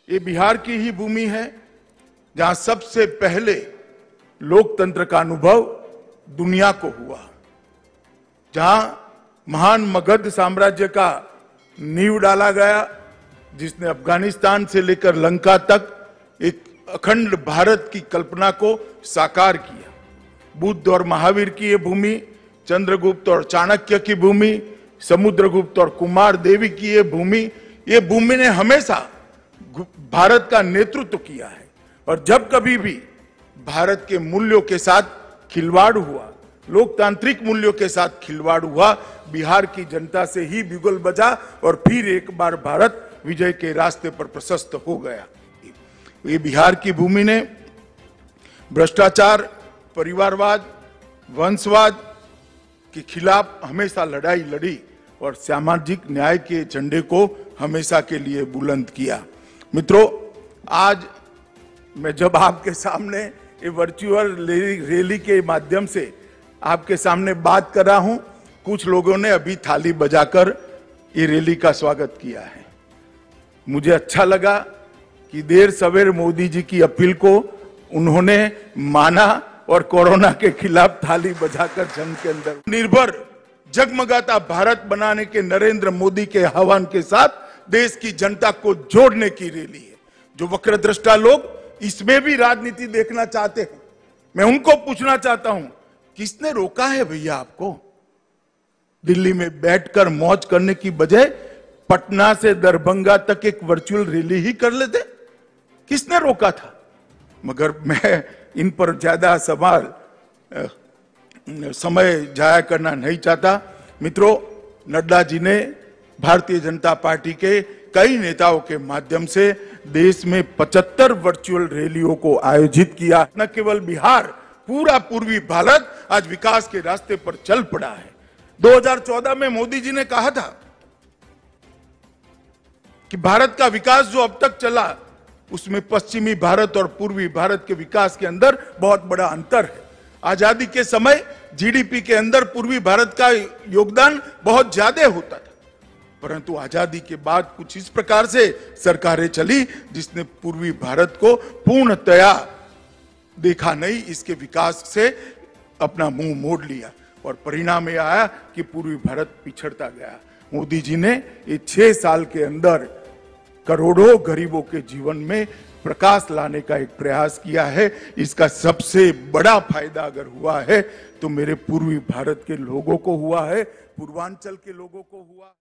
ये बिहार की ही भूमि है जहां सबसे पहले लोकतंत्र का अनुभव दुनिया को हुआ, जहां महान मगध साम्राज्य का नींव डाला गया, जिसने अफगानिस्तान से लेकर लंका तक एक अखंड भारत की कल्पना को साकार किया। बुद्ध और महावीर की ये भूमि, चंद्रगुप्त और चाणक्य की भूमि, समुद्रगुप्त और कुमार देवी की ये भूमि ने हमेशा भारत का नेतृत्व किया है। और जब कभी भी भारत के मूल्यों के साथ खिलवाड़ हुआ, लोकतांत्रिक मूल्यों के साथ खिलवाड़ हुआ, बिहार की जनता से ही बिगुल बजा और फिर एक बार भारत विजय के रास्ते पर प्रशस्त हो गया। ये बिहार की भूमि ने भ्रष्टाचार, परिवारवाद, वंशवाद के खिलाफ हमेशा लड़ाई लड़ी और सामाजिक न्याय के झंडे को हमेशा के लिए बुलंद किया। मित्रों, आज मैं जब आपके सामने ये वर्चुअल रैली के माध्यम से आपके सामने बात कर रहा हूं, कुछ लोगों ने अभी थाली बजाकर ये रैली का स्वागत किया है। मुझे अच्छा लगा कि देर सवेर मोदी जी की अपील को उन्होंने माना और कोरोना के खिलाफ थाली बजाकर जंग के अंदर निर्भर जगमगाता भारत बनाने के नरेंद्र मोदी के आह्वान के साथ देश की जनता को जोड़ने की रैली है। जो वक्रदृष्टा लोग इसमें भी राजनीति देखना चाहते हैं, मैं उनको पूछना चाहता हूं, किसने रोका है भैया आपको? दिल्ली में बैठकर मौज करने की बजाय पटना से दरभंगा तक एक वर्चुअल रैली ही कर लेते, किसने रोका था? मगर मैं इन पर ज्यादा समय जाया करना नहीं चाहता। मित्रों, नड्डा जी ने भारतीय जनता पार्टी के कई नेताओं के माध्यम से देश में 75 वर्चुअल रैलियों को आयोजित किया। न केवल बिहार, पूरा पूर्वी भारत आज विकास के रास्ते पर चल पड़ा है। 2014 में मोदी जी ने कहा था कि भारत का विकास जो अब तक चला, उसमें पश्चिमी भारत और पूर्वी भारत के विकास के अंदर बहुत बड़ा अंतर है। आजादी के समय जीडीपी के अंदर पूर्वी भारत का योगदान बहुत ज्यादा होता था, परंतु आजादी के बाद कुछ इस प्रकार से सरकारें चली जिसने पूर्वी भारत को पूर्णतया देखा नहीं, इसके विकास से अपना मुंह मोड़ लिया और परिणाम यह आया कि पूर्वी भारत पिछड़ता गया। मोदी जी ने ये 6 साल के अंदर करोड़ों गरीबों के जीवन में प्रकाश लाने का एक प्रयास किया है। इसका सबसे बड़ा फायदा अगर हुआ है तो मेरे पूर्वी भारत के लोगों को हुआ है, पूर्वांचल के लोगों को हुआ।